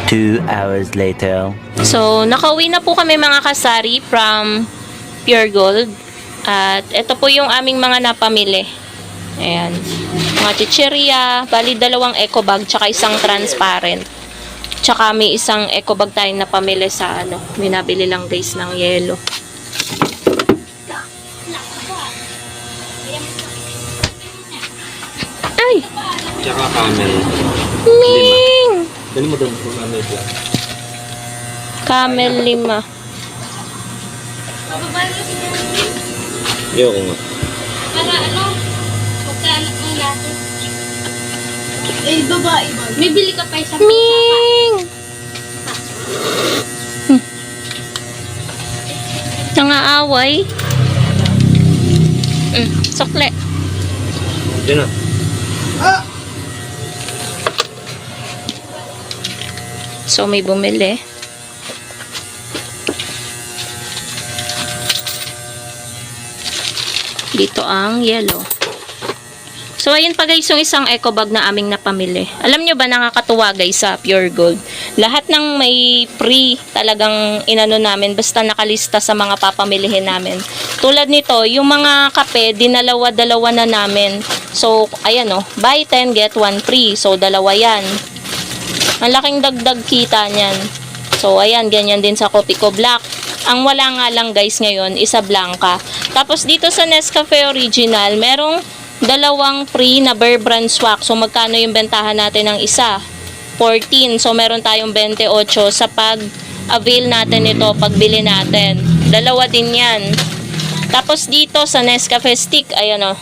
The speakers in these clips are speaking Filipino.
2 hours later. So, nakauwi na po kami mga kasari from Pure Gold. At ito po yung aming mga napamili. Ayan. Mga chichirya, bali 2 eco bag, tsaka isang transparent. Tsaka may isang eco bag tayong napamili sa ano. May nabili lang guys ng yelo. Ay! Tsaka camel. Ming! Dali mo doon kung camel lang. Camel 5. Ayoko nga. Para ano? Pagkaan ang natin. Eh, babae ba? May bili ka pa isang Ming! Nangaaway. Sokle. Diyan na. So, may bumili. Dito ang yellow. So, ayun pa guys yung isang eco bag na aming napamili. Alam nyo ba, nakakatuwa guys sa Pure Gold. Lahat ng may free talagang inano namin, basta nakalista sa mga papamilihin namin. Tulad nito, yung mga kape, dinalawa-dalawa na namin. So, ayan o, buy 10, get 1 free. So, 2 yan. Ang laking dagdag kita niyan. So, ayan, ganyan din sa Kopiko Black. Ang wala nga lang guys ngayon, isa blanca. Tapos dito sa Nescafe Original, merong 2 free na Bear Brand Swak. So, magkano yung bentahan natin ng isa? 14. So, meron tayong 28 sa pag-avail natin ito, pagbili natin. 2 din yan. Tapos dito sa Nescafe Stick, ayan o.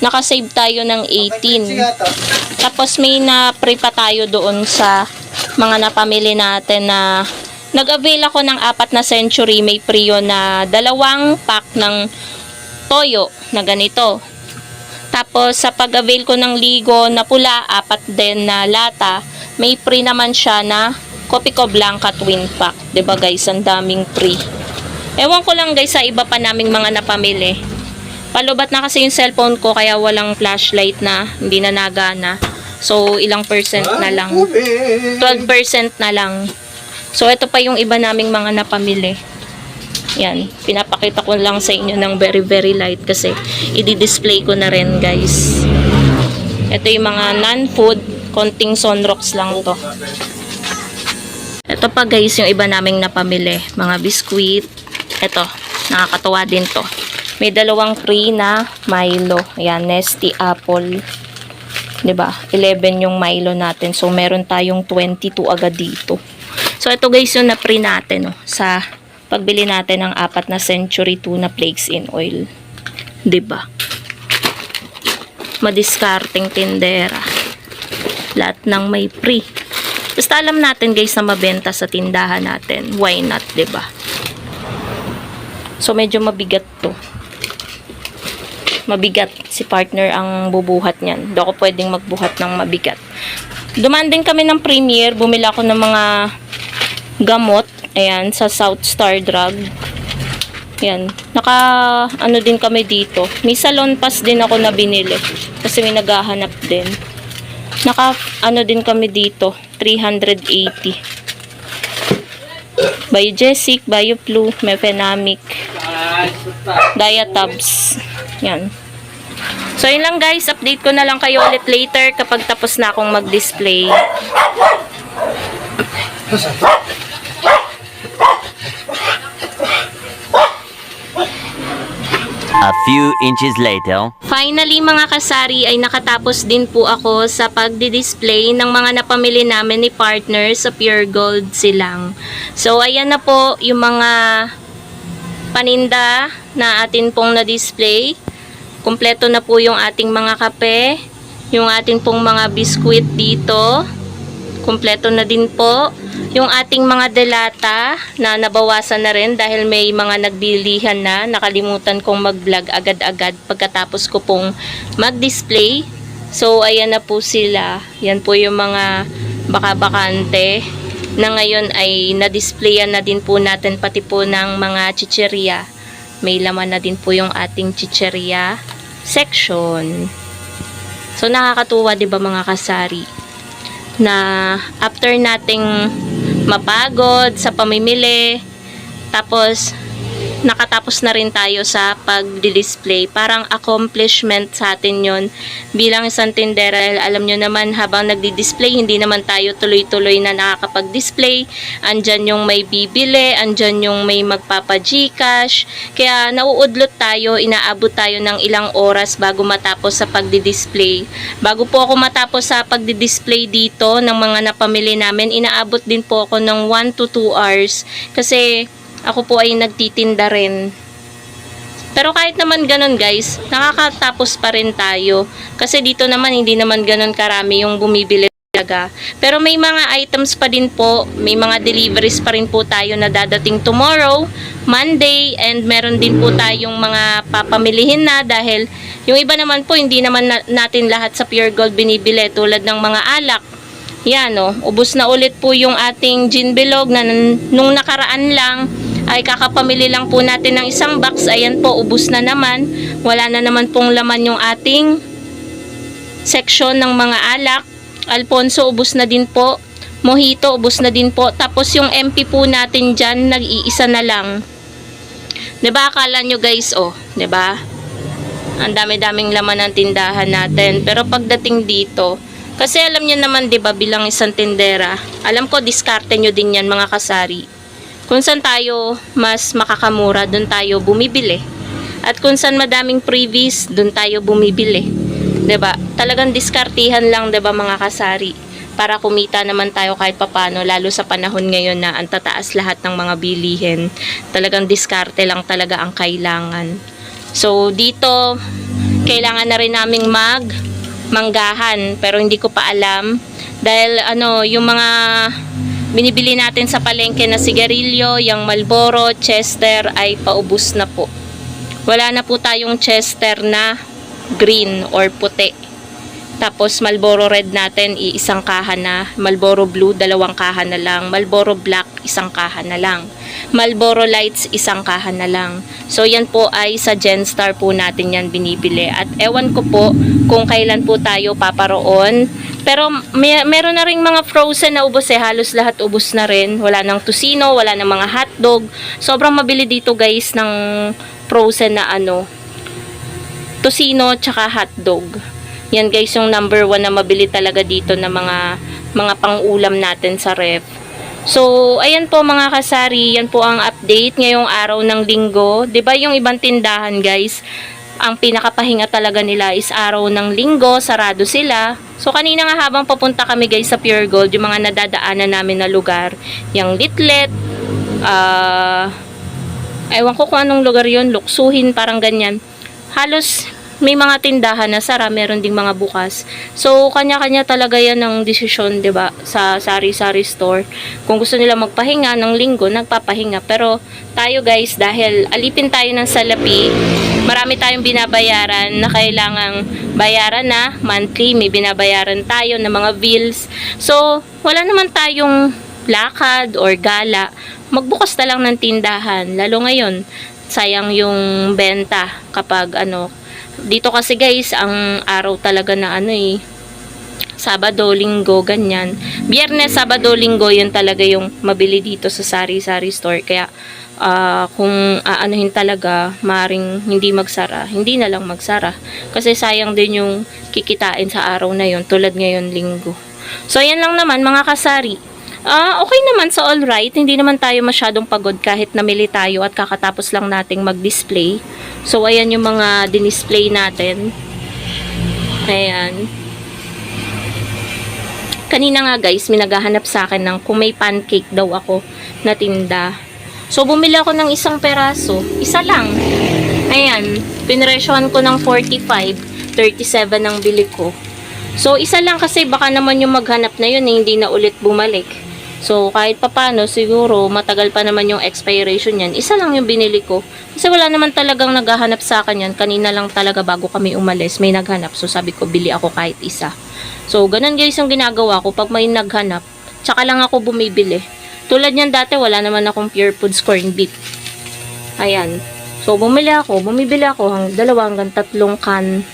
Naka-save tayo ng 18. Tapos may na-pre pa tayo doon sa mga napamili natin na nag-avail ako ng 4 na century. May free yun na 2 pack ng toyo na ganito. Tapos sa pag-avail ko ng ligo na pula, 4 din na lata, may free naman siya na Kopiko Blanca twin pack. 'Di ba guys, ang daming free. Ewan ko lang guys sa iba pa naming mga napamili. Palubat na kasi yung cellphone ko kaya walang flashlight na, hindi na nagana. So ilang percent na lang. 12% na lang. So ito pa yung iba naming mga napamili. Yan, pinapakita ko lang sa inyo ng very very light kasi i-display ko na rin guys. Ito yung mga non-food, konting sunrocks lang to. Ito pa guys yung iba naming napamili, mga biskuit. Ito, nakakatuwa din to. May 2 free na Milo. Ayan, Nesty Apple. 'Di ba? 11 yung Milo natin. So meron tayong 22 agad dito. So ito guys yung na-free natin sa pagbili natin ng 4 na Century Tuna Flakes in oil. 'Di ba? Madiskarteng tindera. Lahat ng may free. Basta alam natin guys na mabenta sa tindahan natin. Why not, 'di ba? So medyo mabigat to. Mabigat si partner ang bubuhat niyan. Hindi ako pwedeng magbuhat ng mabigat. Dumaan din kami ng Premier. Bumili ako ng mga gamot. Ayan, sa South Star Drug. Ayan. Ano din kami dito. May salon pass din ako na binili. Kasi may naghahanap din. Din kami dito. 380. Biogesic, Bioflu, Mefenamic, Diatabs. Yan. So, yun lang guys. Update ko na lang kayo ulit later kapag tapos na akong mag-display. A few inches later. Finally mga kasari ay nakatapos din po ako sa pagdi-display ng mga napamili namin ni partner sa Pure Gold Silang. So ayan na po yung mga paninda na atin pong na-display. Kumpleto na po yung ating mga kape, yung ating pong mga biskuit dito. Kumpleto na din po yung ating mga delata na nabawasan na rin dahil may mga nagbilihan na. Nakalimutan kong mag-vlog agad-agad pagkatapos ko pong mag-display. So, ayan na po sila. Yan po yung mga baka-bakante na ngayon ay na-displayan na din po natin pati po ng mga chichirya. May laman na din po yung ating chichirya section. So, nakakatuwa 'di ba mga kasari? na after nating mapagod sa pamimili, tapos nakatapos na rin tayo sa pag-display. Parang accomplishment sa atin yon bilang isang tindera. Alam nyo naman, habang nagdi-display, hindi naman tayo tuloy-tuloy na nakakapag-display. Andyan yung may bibili, andyan yung may magpapa-Gcash. Kaya nauudlot tayo, inaabot tayo ng ilang oras bago matapos sa pagdi-display. Bago po ako matapos sa pagdi-display dito ng mga napamili namin, inaabot din po ako ng 1 to 2 hours. Kasi ako po ay nagtitinda rin. Pero kahit naman ganun guys, nakakatapos pa rin tayo. Kasi dito naman hindi naman ganun karami yung bumibili talaga. Pero may mga items pa din po, may mga deliveries pa rin po tayo na dadating tomorrow, Monday, and meron din po tayong mga papamilihin na dahil yung iba naman po hindi naman natin lahat sa Pure Gold binibili tulad ng mga alak. Yan ubos na ulit po yung ating gin bilog na nung nakaraan lang ay kakapamili lang po natin ng isang box. Ayan po, ubos na naman. Wala na naman pong laman yung ating section ng mga alak. Alfonso, ubos na din po. Mojito, ubos na din po. Tapos yung MP po natin dyan, nag-iisa na lang. Diba, akala nyo guys, diba? Ang dami-daming laman ng tindahan natin. Pero pagdating dito, kasi alam nyo naman, diba, bilang isang tindera, alam ko, diskarte nyo din yan mga kasari. Kung saan tayo mas makakamura, doon tayo bumibili. At kung saan madaming freebies, doon tayo bumibili. 'Di ba? Talagang diskartihan lang, 'di ba mga kasari? Para kumita naman tayo kahit papano, lalo sa panahon ngayon na ang tataas lahat ng mga bilihin. Talagang diskarte lang talaga ang kailangan. So dito, kailangan na rin naming manggahan, pero hindi ko pa alam dahil yung mga binibili natin sa palengke na sigarilyo, yung Marlboro, Chester ay paubos na po. Wala na po tayong Chester na green or puti. Tapos Marlboro Red natin, isang kaha na. Marlboro Blue, 2 kaha na lang. Marlboro Black, 1 kaha na lang. Marlboro Lights, 1 kaha na lang. So yan po ay sa Genstar po natin yan binibili. At ewan ko po kung kailan po tayo paparoon. Pero meron na ring mga frozen na ubos halos lahat ubos na rin. Wala nang tusino, wala nang mga hotdog. Sobrang mabili dito guys ng frozen na tusino tsaka hotdog. Yan guys yung number 1 na mabili talaga dito na mga pang-ulam natin sa ref. So, ayan po mga kasari, yan po ang update ngayong araw ng linggo. 'Di ba yung ibang tindahan guys, ang pinakapahinga talaga nila is araw ng linggo, sarado sila. So kanina nga habang papunta kami guys sa Pure Gold, yung mga nadadaanan namin na lugar, yung Litlet, ewan ko kung anong lugar yun, Luksuhin, parang ganyan. Halos may mga tindahan na sara, meron ding mga bukas. So, kanya-kanya talaga yan ng desisyon, 'di ba? Sa sari-sari store. Kung gusto nila magpahinga ng linggo, nagpapahinga. Pero tayo guys, dahil alipin tayo ng salapi, marami tayong binabayaran na kailangang bayaran na monthly. May binabayaran tayo ng mga bills. So, wala naman tayong lakad or gala. Magbukas na lang ng tindahan. Lalo ngayon, sayang yung benta kapag dito kasi guys, ang araw talaga na Sabado, Linggo, ganyan. Biyernes, Sabado, Linggo, yun talaga yung mabili dito sa sari-sari store. Kaya, kung aanuhin talaga, maring hindi magsara, hindi na lang magsara. Kasi sayang din yung kikitain sa araw na yun, tulad ngayon, Linggo. So, yan lang naman, mga kasari. Okay naman sa all right, hindi naman tayo masyadong pagod kahit namili tayo at kakatapos lang nating mag-display. So ayan yung mga dinisplay natin. Ayan. Kanina nga guys, may naghahanap sa akin ng kung may pancake daw ako na tinda. So bumili ako ng 1 peraso, isa lang. Ayan, pinresyohan ko ng 45, 37 ang bili ko. So isa lang kasi baka naman yung maghanap na yun hindi na ulit bumalik. So, kahit papano, siguro, matagal pa naman yung expiration yan. Isa lang yung binili ko. Kasi wala naman talagang naghahanap sa akin yan. Kanina lang talaga bago kami umalis, may naghanap. So, sabi ko, bili ako kahit isa. So, ganun guys yung ginagawa ko. Pag may naghanap, tsaka lang ako bumibili. Tulad yan dati, wala naman akong Pure Foods corned beef. Ayan. So, bumibili ako hanggang 2 hanggang 3 can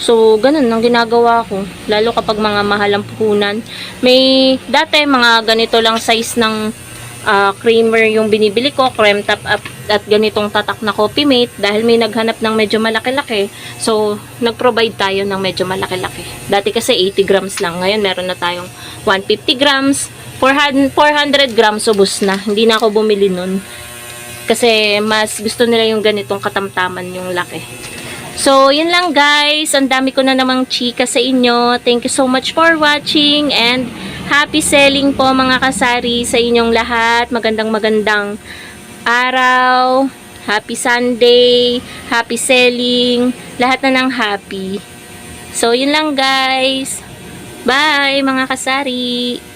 So, ganun ang ginagawa ko. Lalo kapag mga mahalang puhunan. May, dati mga ganito lang size ng creamer yung binibili ko, cream top up at ganitong tatak na Coffee Mate dahil may naghanap ng medyo malaki-laki. So, nag-provide tayo ng medyo malaki-laki. Dati kasi 80 grams lang. Ngayon, meron na tayong 150 grams, 400 grams, ubos na. Hindi na ako bumili nun. Kasi mas gusto nila yung ganitong katamtaman yung laki. So, yun lang guys. Ang dami ko na namang chika sa inyo. Thank you so much for watching and happy selling po mga kasari sa inyong lahat. Magandang araw. Happy Sunday. Happy selling. Lahat na ng happy. So, yun lang guys. Bye mga kasari.